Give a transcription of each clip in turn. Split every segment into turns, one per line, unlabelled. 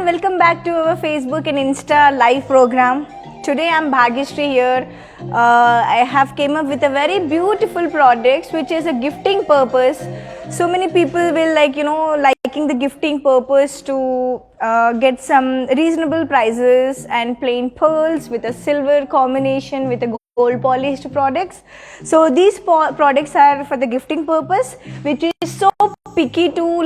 everyone, welcome back to our Facebook and Insta live program. Today I'm Bhagyashree here. I have came up with a very beautiful product which is a gifting purpose. So many people will liking the gifting purpose to get some reasonable prices and plain pearls with a silver combination with a gold polished products. So these products are for the gifting purpose, which is so picky to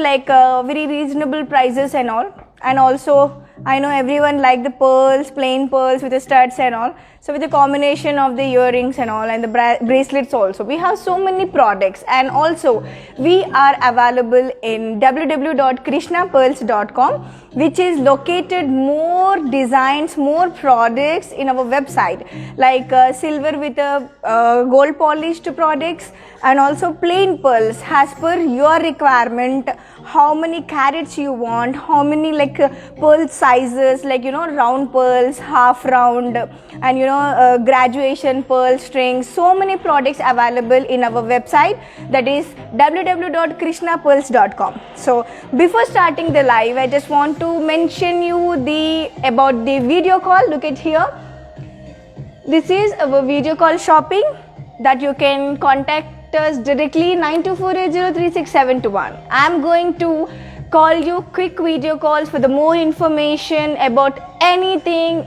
very reasonable prices and all. And also I know everyone like the pearls, plain pearls with the studs and all. So with the combination of the earrings and all and the bracelets also, we have so many products. And also we are available in www.krishnapearls.com, which is located more designs, more products in our website, like silver with a gold polished products, and also plain pearls as per your requirement, how many carats you want, how many pearl sizes, round pearls, half round, and graduation pearl strings. So many products available in our website, that is www.krishnapearls.com. So before starting the live, I just want to mention you about the video call. Look at here. This is our video call shopping that you can contact us directly 9248036721. I am going to call you quick video calls for the more information about anything.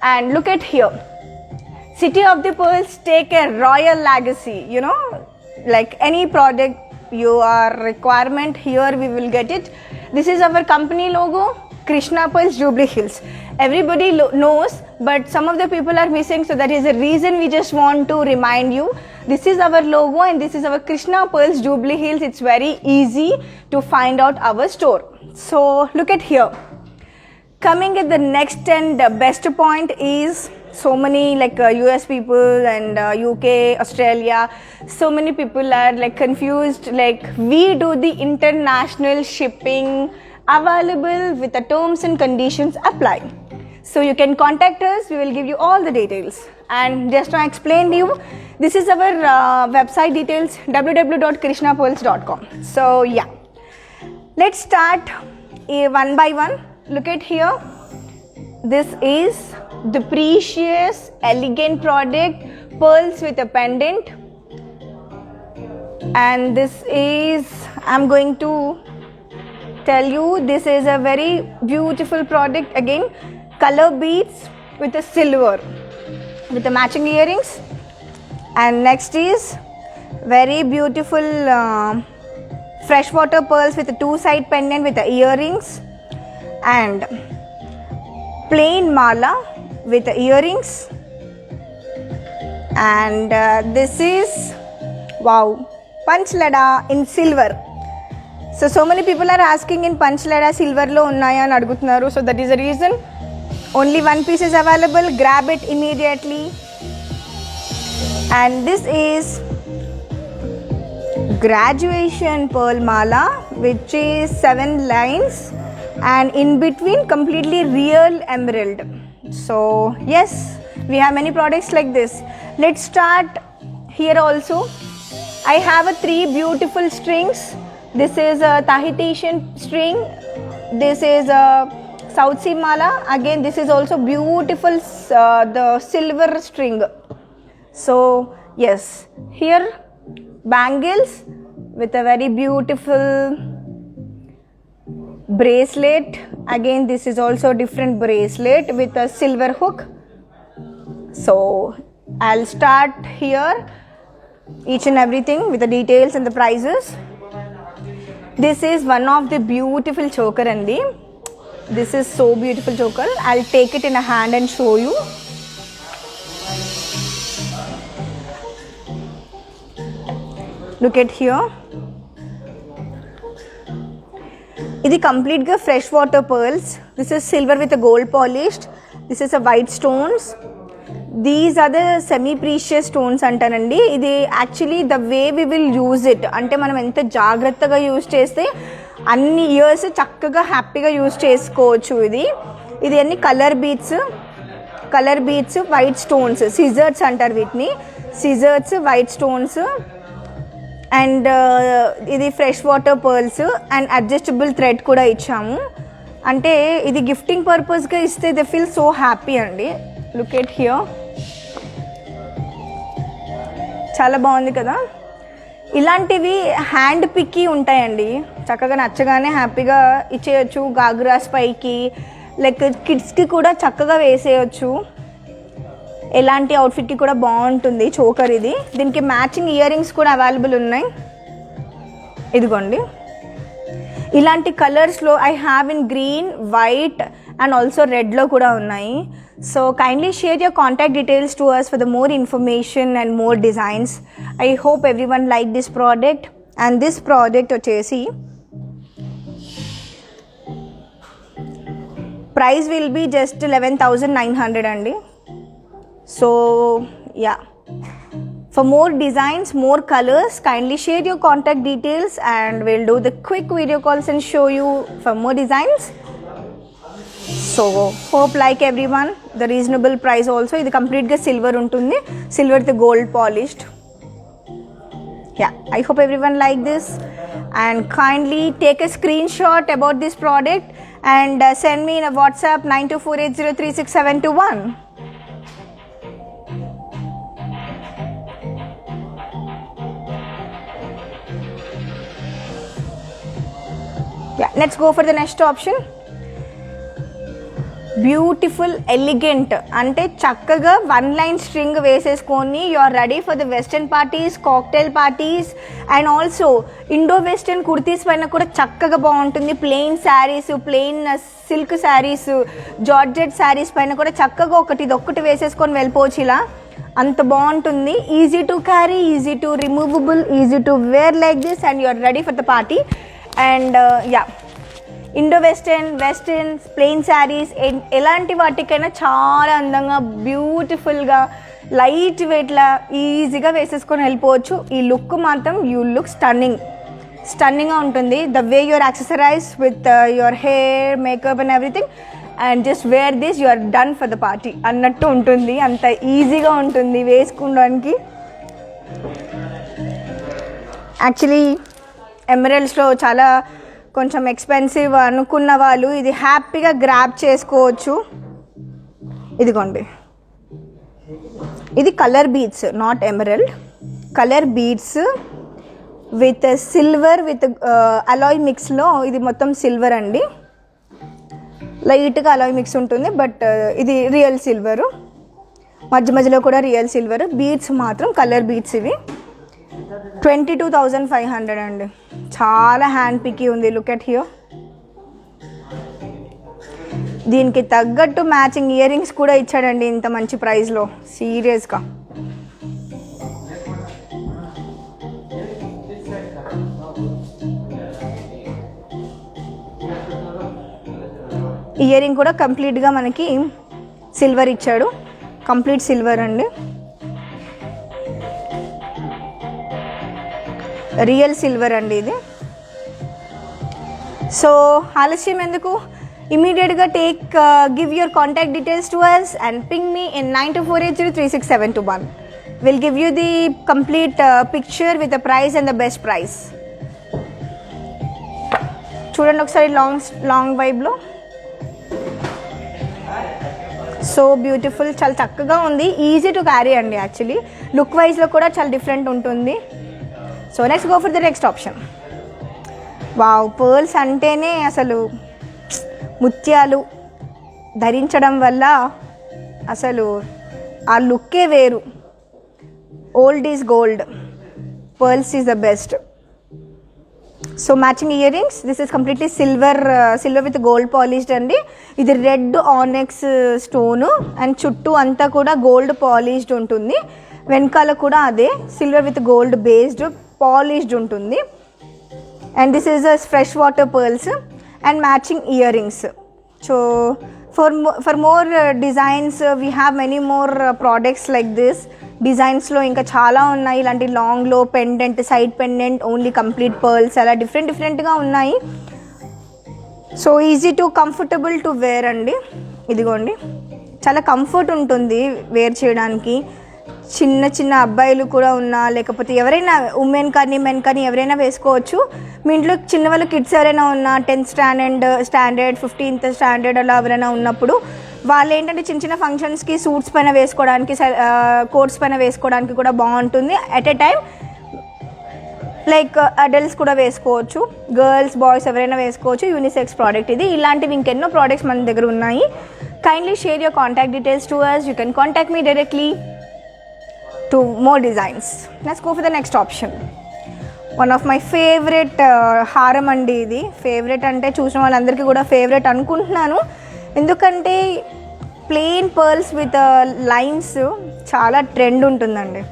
And look at here, City of the Pearls take a royal legacy, like any product your requirement, here we will get it. This is our company logo, Krishna Pearls Jubilee Hills. Everybody knows, but some of the people are missing, so that is the reason we just want to remind you. This is our logo and this is our Krishna Pearls Jubilee Hills. It's very easy to find out our store. So look at here. Coming at the next and best point is so many US people and UK, Australia, so many people are confused, we do the international shipping available with the terms and conditions apply. So you can contact us, we will give you all the details. And just to explain to you, this is our website details, www.krishnapearls.com. So yeah, let's start one by one. Look at here. This is the precious, elegant product, pearls with a pendant. And this is, I'm going to tell you, this is a very beautiful product. Again, color beads with a silver, with the matching earrings. And next is very beautiful freshwater pearls with a two-side pendant with the earrings, and plain mala with the earrings. And this is, wow, panchlada in silver. So many people are asking in panchlada silver lo unnaya ani adugutunnaru. So that is the reason. Only one piece is available. Grab it immediately. And this is graduation pearl mala, which is 7 lines, and in between completely real emerald. So yes, we have many products like this. Let's start here also. I have 3 beautiful strings. This is a Tahitian string. This is a South Sea mala. Again, this is also beautiful, the silver string. So yes, here bangles with a very beautiful bracelet. Again, this is also different bracelet with a silver hook. So I'll start here each and everything with the details and the prices. This is one of the beautiful choker, Andy. This is so beautiful choker. I'll take it in a hand and show you. Look at here. This is complete freshwater pearls. This is silver with a gold polished. This is a white stones. These are the semi-precious stones antanandi. Idi actually the way we will use it. Ante manam enta jagrattaga use cheste anni years chakkaga happyga use chesukochu idi. Idi anni color beads, white stones, scissors antaru vitni. Scissors, white stones, and ఇది fresh water pearls and adjustable thread కూడా ఇచ్చాము. అంటే ఇది gifting పర్పస్గా ఇస్తే they feel so happy అండి. Look at here, చాలా బాగుంది కదా. ఇలాంటివి హ్యాండ్ పిక్కి ఉంటాయండి, చక్కగా నచ్చగానే హ్యాపీగా ఇచ్చేయచ్చు. గాగ్రాస్ పైకి లైక్ కిడ్స్కి కూడా చక్కగా వేసేయచ్చు. ఎలాంటి అవుట్ఫిట్కి కూడా బాగుంటుంది చోకర్ ఇది. దీనికి మ్యాచింగ్ ఇయర్ రింగ్స్ కూడా అవైలబుల్ ఉన్నాయి. ఇదిగోండి, ఇలాంటి కలర్స్లో I have in green, white and also రెడ్లో కూడా ఉన్నాయి. So kindly share your contact details to us for the more information and more designs. I hope everyone like this product. And this product వచ్చేసి price will be just 11,900 అండి. So yeah, for more designs, more colors, kindly share your contact details and we'll do the quick video calls and show you for more designs. So hope like everyone, the reasonable price also. ఇది కంప్లీట్గా silver ఉంటుంది, silver with gold polished. Yeah, I hope everyone like this and kindly take a screenshot about this product and send me in a WhatsApp 9248036721. Yeah, let's go for the next option. Beautiful elegant అంటే చక్కగా one line string వేసేసుకొని you are ready for the western parties, cocktail parties and also Indo western kurtis పైన కూడా చక్కగా బాగుంటుంది. Plain saris, plain silk saris, georgette saris పైన కూడా చక్కగా ఇదొక్కటి వేసేసుకొని వెళ్ళిపోవచ్చు. ఇలా అంత బాగుంటుంది. Easy to carry, easy to removable, easy to wear like this and you are ready for the party. And yeah, Indo western plain saris ఎలాంటి వాటికైనా చాలా అందంగా బ్యూటిఫుల్గా లైట్ వెయిట్లా ఈజీగా వేసేసుకొని వెళ్ళిపోవచ్చు. ఈ లుక్ మాత్రం యూ లుక్ స్టన్నింగ్గా ఉంటుంది. The way you are accessorize with your hair, makeup and everything and just wear this you are done for the party అన్నట్టు ఉంటుంది. అంత ఈజీగా ఉంటుంది వేసుకోవడానికి. యాక్చువల్లీ ఎమరల్డ్స్లో చాలా కొంచెం ఎక్స్పెన్సివ్ అనుకున్న వాళ్ళు ఇది హ్యాపీగా గ్రాబ్ చేసుకోవచ్చు. ఇదిగోండి, ఇది colour beads, not emerald, colour beads with silver with alloy మిక్స్లో. ఇది మొత్తం సిల్వర్ అండి, లైట్గా అలాయ్ మిక్స్ ఉంటుంది బట్ ఇది రియల్ సిల్వరు. మధ్యలో కూడా రియల్ సిల్వర్. బీడ్స్ మాత్రం కలర్ బీడ్స్. ఇవి 22,500 అండి. చాలా హ్యాండ్ పిక్కి ఉంది. Look at here. దీనికి తగ్గట్టు మ్యాచింగ్ ఇయర్ రింగ్స్ కూడా ఇచ్చాడండి ఇంత మంచి ప్రైస్లో. సీరియస్గా ఇయర్ రింగ్ కూడా కంప్లీట్గా మనకి సిల్వర్ ఇచ్చాడు. కంప్లీట్ సిల్వర్ అండి, రియల్ సిల్వర్ అండి ఇది. సో ఆలస్యం ఎందుకు, ఇమీడియట్గా give your contact details to us and ping me in 9248036721. Will give you the complete picture with the price and the best price. చూడండి ఒకసారి లాంగ్ వైబ్లో. సో బ్యూటిఫుల్, చాలా చక్కగా ఉంది. ఈజీ టు క్యారీ అండి. యాక్చువల్లీ లుక్ వైజ్లో కూడా చాలా డిఫరెంట్ ఉంటుంది. So next go for the next option. Wow, pearls అంటేనే అసలు ముత్యాలు ధరించడం వల్ల అసలు ఆ లుక్కే వేరు. Old is gold, pearls is the best. So matching ear rings, this is completely silver with gold polished అండి. ఇది రెడ్ ఆనెక్స్ స్టోను అండ్ చుట్టూ అంతా కూడా గోల్డ్ పాలిష్డ్ ఉంటుంది. వెనకాల కూడా అదే silver with gold based polished ఉంటుంది. And this is a fresh water pearls and matching ear rings. So for more designs we have many more products like this. డిజైన్స్లో ఇంకా చాలా ఉన్నాయి. ఇలాంటి లాంగ్లో pendant, side pendant, only complete pearls, అలా డిఫరెంట్గా ఉన్నాయి. So easy to comfortable to wear అండి. ఇదిగోండి, చాలా కంఫర్ట్ ఉంటుంది వేర్ చేయడానికి. చిన్న చిన్న అబ్బాయిలు కూడా ఉన్నా, లేకపోతే ఎవరైనా ఉమెన్ కానీ మెన్ కానీ ఎవరైనా వేసుకోవచ్చు. మీ ఇంట్లో చిన్నవాళ్ళు కిడ్స్ ఎవరైనా ఉన్నా 10th స్టాండర్డ్ 15th స్టాండర్డ్ అలా ఎవరైనా ఉన్నప్పుడు వాళ్ళు ఏంటంటే చిన్న చిన్న ఫంక్షన్స్కి సూట్స్ పైన వేసుకోవడానికి, కోట్స్ పైన వేసుకోవడానికి కూడా బాగుంటుంది. At a time like adults కూడా వేసుకోవచ్చు, గర్ల్స్ బాయ్స్ ఎవరైనా వేసుకోవచ్చు. యూనిసెక్స్ ప్రోడక్ట్ ఇది. ఇలాంటివి ఇంకెన్నో ప్రోడక్ట్స్ మన దగ్గర ఉన్నాయి. Kindly share your contact details to us. You can contact me directly to more designs. Let's go for the next option. One of my favorite హారం అండి ఇది. ఫేవరెట్ అంటే చూసిన వాళ్ళందరికీ కూడా ఫేవరెట్ అనుకుంటున్నాను. ఎందుకంటే ప్లెయిన్ పర్ల్స్ విత్ లైన్స్ చాలా ట్రెండ్ ఉంటుందండి.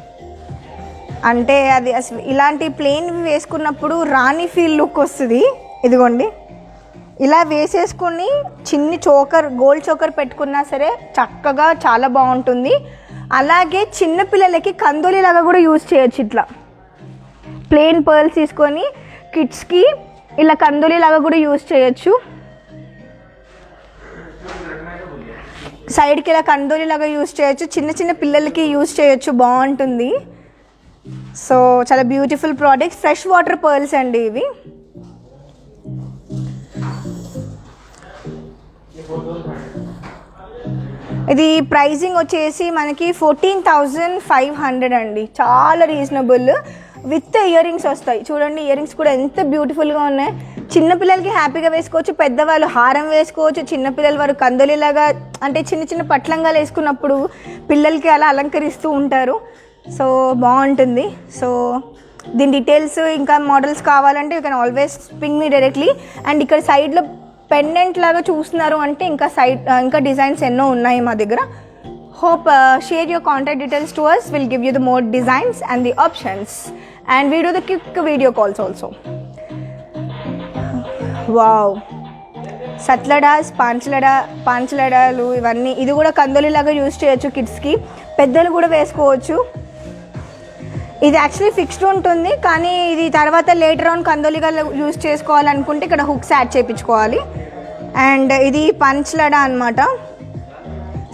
అంటే అది అసలు ఇలాంటి ప్లెయిన్ వేసుకున్నప్పుడు రాణి ఫీల్ లుక్ వస్తుంది. ఇదిగోండి, ఇలా వేసేసుకొని చిన్ని చోకర్, గోల్డ్ చోకర్ పెట్టుకున్నా సరే చక్కగా చాలా బాగుంటుంది. అలాగే చిన్నపిల్లలకి కందోలిలాగా కూడా యూజ్ చేయొచ్చు. ఇట్లా ప్లెయిన్ పర్ల్స్ తీసుకొని కిడ్స్కి ఇలా కందోలిలాగా కూడా యూజ్ చేయొచ్చు. సైడ్కి ఇలా కందోలిలాగా యూజ్ చేయొచ్చు, చిన్న చిన్న పిల్లలకి యూజ్ చేయొచ్చు, బాగుంటుంది. సో చాలా beautiful products. Fresh water pearls అండి ఇవి. ఇది ప్రైజింగ్ వచ్చేసి మనకి 14,500 అండి. చాలా రీజనబుల్. విత్ ఇయర్ రింగ్స్ వస్తాయి. చూడండి, ఇయర్ రింగ్స్ కూడా ఎంత బ్యూటిఫుల్గా ఉన్నాయి. చిన్నపిల్లలకి హ్యాపీగా వేసుకోవచ్చు, పెద్దవాళ్ళు హారం వేసుకోవచ్చు. చిన్నపిల్లల వారు కందోలిలాగా అంటే చిన్న చిన్న పట్లంగాలు వేసుకున్నప్పుడు పిల్లలకి అలా అలంకరిస్తూ ఉంటారు. సో బాగుంటుంది. సో దీని డీటెయిల్స్ ఇంకా మోడల్స్ కావాలంటే you can always ping me directly. And ఇక్కడ సైడ్లో పెండెంట్ లాగా చూస్తున్నారు అంటే ఇంకా డిజైన్స్ ఎన్నో ఉన్నాయి మా దగ్గర. Hope share your contact details to us. Will give you the more designs and the options and we do the quick video calls also. Wow, సత్లడాస్, పాంచలడాలు ఇవన్నీ. ఇది కూడా కందోలిలాగా యూజ్ చేయొచ్చు కిడ్స్కి, పెద్దలు కూడా వేసుకోవచ్చు. ఇది యాక్చువల్లీ ఫిక్స్డ్ ఉంటుంది, కానీ ఇది తర్వాత లేటర్ ఆన్ కందోలిగా యూజ్ చేసుకోవాలనుకుంటే ఇక్కడ హుక్స్ యాడ్ చేయించుకోవాలి. అండ్ ఇది పంచలడా అనమాట.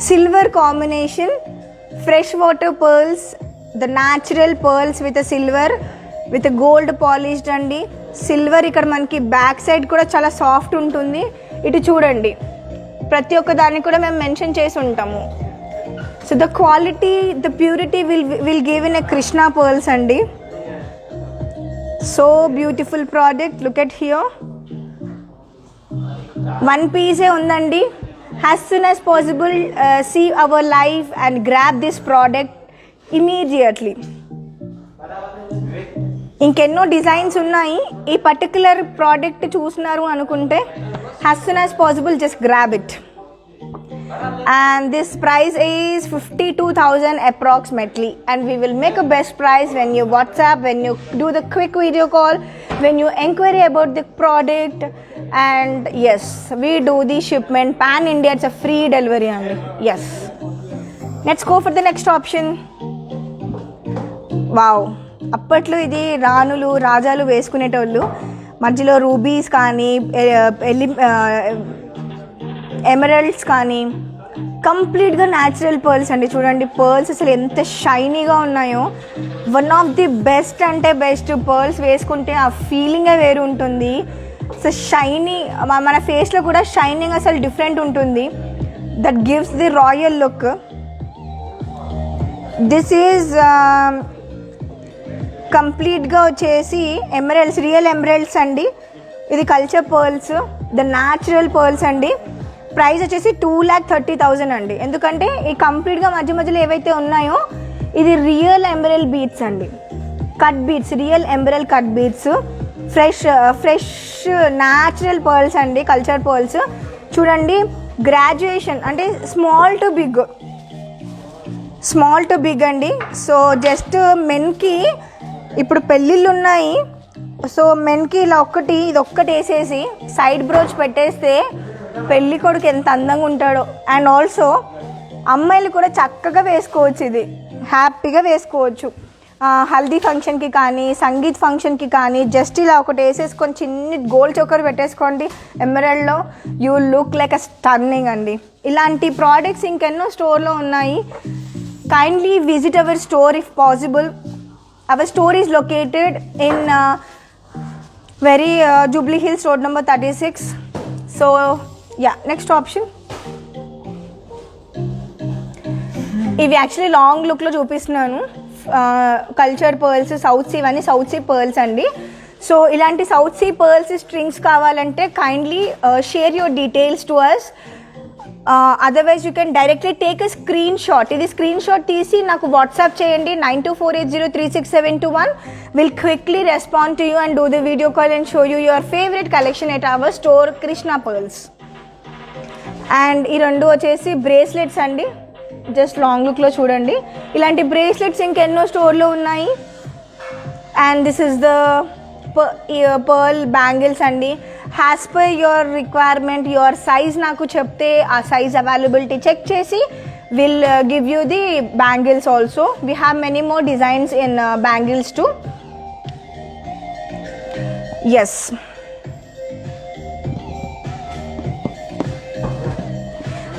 Silver combination, fresh water pearls, the natural pearls with silver with gold polished అండి. సిల్వర్ ఇక్కడ మనకి బ్యాక్ సైడ్ కూడా చాలా సాఫ్ట్ ఉంటుంది. ఇటు చూడండి, ప్రతి ఒక్క దాన్ని కూడా మేము మెన్షన్ చేసి ఉంటాము. So the quality, the purity will give in a Krishna pearls అండి. So beautiful product. Look at here, one పీసే ఉందండి. As soon as possible see our live and grab this product immediately. ఇంకెన్నో డిజైన్స్ ఉన్నాయి. ఈ particular product చూస్తున్నారు అనుకుంటే as soon as possible just grab it. And this price is 52,000 approximately, and we will make a best price when you WhatsApp, when you do the quick video call, when you inquire about the product. And yes, we do the shipment pan India. It's a free delivery only. Yes, let's go for the next option. Wow, అప్పట్లో ఇది రాణులు రాజాలు వేసుకునేటోళ్ళు. మధ్యలో rubies కానీ emeralds కానీ, కంప్లీట్గా natural pearls అండి. చూడండి, pearls అసలు ఎంత షైనీగా ఉన్నాయో. వన్ ఆఫ్ ది బెస్ట్ అంటే బెస్ట్. పర్ల్స్ వేసుకుంటే ఆ ఫీలింగే వేరు ఉంటుంది. సో షైనీ, మన ఫేస్లో కూడా షైనింగ్ అసలు డిఫరెంట్ ఉంటుంది. That gives the royal look. This is కంప్లీట్గా వచ్చేసి ఎమరల్డ్స్, రియల్ ఎమరల్డ్స్ అండి. ఇది culture pearls, the natural pearls అండి. ప్రైస్ వచ్చేసి 2,30,000 అండి. ఎందుకంటే ఈ కంప్లీట్గా మధ్య మధ్యలో ఏవైతే ఉన్నాయో ఇది రియల్ ఎంబరల్ బీట్స్ అండి, కట్ బీట్స్, రియల్ ఎంబరల్ cut beads, fresh natural pearls అండి, కల్చర్ పర్ల్స్. చూడండి, గ్రాడ్యుయేషన్ అంటే స్మాల్ టు బిగ్ అండి. సో జస్ట్ మెన్కి ఇప్పుడు పెళ్ళిళ్ళు ఉన్నాయి. సో మెన్కి ఇలా ఇది ఒక్కటి వేసేసి సైడ్ బ్రోచ్ పెట్టేస్తే పెళ్ళి కొడుకు ఎంత అందంగా ఉంటాడో. అండ్ ఆల్సో అమ్మాయిలు కూడా చక్కగా వేసుకోవచ్చు, ఇది హ్యాపీగా వేసుకోవచ్చు. హల్దీ ఫంక్షన్కి కానీ, సంగీత్ ఫంక్షన్కి కానీ జస్ట్ ఇలా ఒకటి వేసేసుకొని చిన్ని గోల్డ్ చోకర్ పెట్టేసుకోండి ఎమరల్డ్లో, you look like a stunning అండి. ఇలాంటి ప్రోడక్ట్స్ ఇంకెన్నో స్టోర్లో ఉన్నాయి. kindly visit our store if possible. Our store is located in Jubilee Hills Road number 36. So yeah, next option. ఇవి యాక్చువల్లీ లాంగ్ లుక్లో చూపిస్తున్నాను. కల్చర్ పర్ల్స్, సౌత్ సీ, ఇవన్నీ south sea pearls అండి. సో ఇలాంటి సౌత్ సీ పర్ల్స్ స్ట్రింగ్స్ కావాలంటే kindly share your details to us. Otherwise you can directly take a screenshot. ఇది screenshot తీసి నాకు వాట్సాప్ చేయండి 9248036721. Will quickly respond to you and do the video call and show you your favourite collection at our store Krishna pearls. అండ్ ఈ రెండు వచ్చేసి bracelets అండి. Just long లుక్లో చూడండి. ఇలాంటి బ్రేస్లెట్స్ ఇంకెన్నో స్టోర్లో ఉన్నాయి. And this is the pearl bangles అండి. As per your requirement, your size నాకు చెప్తే ఆ సైజ్ అవైలబిలిటీ చెక్ చేసి will give you the bangles also. We have many more designs in bangles too. Yes,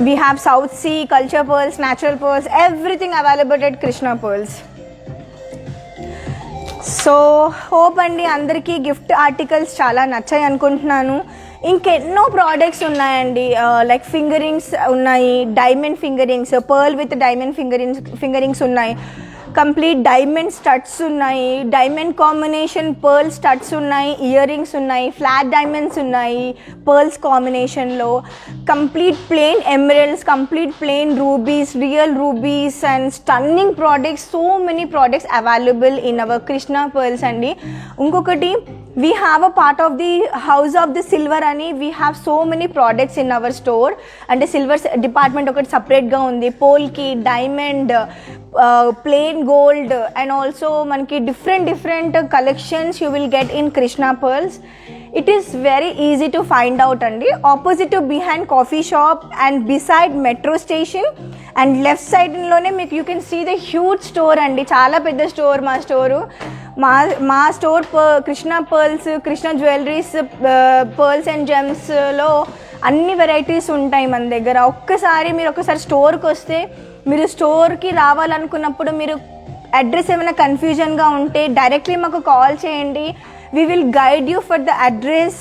we have South Sea, culture pearls, natural pearls, everything available at Krishna Pearls. So hope అండి అందరికీ gift articles చాలా నచ్చాయి అనుకుంటున్నాను. ఇంకెన్నో products ఉన్నాయండి. Like finger rings ఉన్నాయి, diamond finger rings, pearl with diamond finger rings ఉన్నాయి, complete diamond studs ఉన్నాయి, డైమండ్ కాంబినేషన్ పర్ల్ స్టడ్స్ ఉన్నాయి, ఇయర్ రింగ్స్ ఉన్నాయి, ఫ్లాట్ డైమండ్స్ ఉన్నాయి పర్ల్స్ కాంబినేషన్లో, complete plain emeralds, complete plain rubies, real rubies and stunning products. So many products available in our Krishna pearls అండి. ఇంకొకటి, we have a part of the house of the silver అని we have so many products in our store. అంటే silver department ఒకటి సపరేట్గా ఉంది. Polki, diamond, plain gold and also మనకి different collections you will get in Krishna pearls. It is very easy to find out అండి. Opposite to behind coffee shop and beside metro station and left సైడ్లోనే మీకు you can see the huge store అండి. చాలా పెద్ద store మా store. మా store Krishna pearls, Krishna jewelleries, pearls and జెమ్స్లో అన్ని వెరైటీస్ ఉంటాయి మన దగ్గర. ఒక్కసారి మీరు స్టోర్కి వస్తే, మీరు స్టోర్కి రావాలనుకున్నప్పుడు మీరు అడ్రస్ ఏమైనా కన్ఫ్యూజన్గా ఉంటే డైరెక్ట్లీ మాకు కాల్ చేయండి. We will guide you for the address.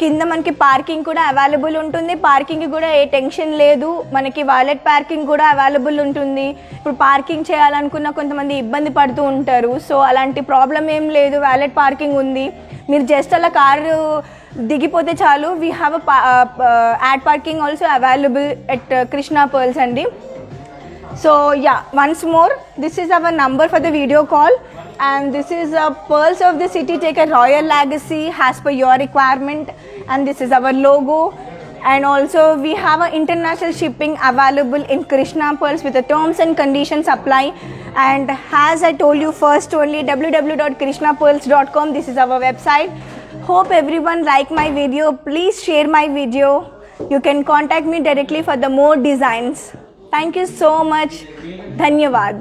కింద మనకి పార్కింగ్ కూడా అవైలబుల్ ఉంటుంది. పార్కింగ్కి కూడా ఏ టెన్షన్ లేదు. మనకి వాలెట్ పార్కింగ్ కూడా అవైలబుల్ ఉంటుంది. ఇప్పుడు పార్కింగ్ చేయాలనుకున్న కొంతమంది ఇబ్బంది పడుతూ ఉంటారు. సో అలాంటి ప్రాబ్లం ఏం లేదు, వాలెట్ పార్కింగ్ ఉంది. మీరు జస్ట్ అలా కారు దిగిపోతే చాలు. We have add parking also available at Krishna pearls అండి. So yeah, once more, this is our number for the video call, and this is Pearls of the City. Take a royal legacy as per your requirement, and this is our logo. And also we have a international shipping available in Krishna Pearls with the terms and conditions apply. And as I told you first, only www.krishnapearls.com. This is our website. Hope everyone like my video. Please share my video. You can contact me directly for the more designs. Thank you so much. Dhanyavad.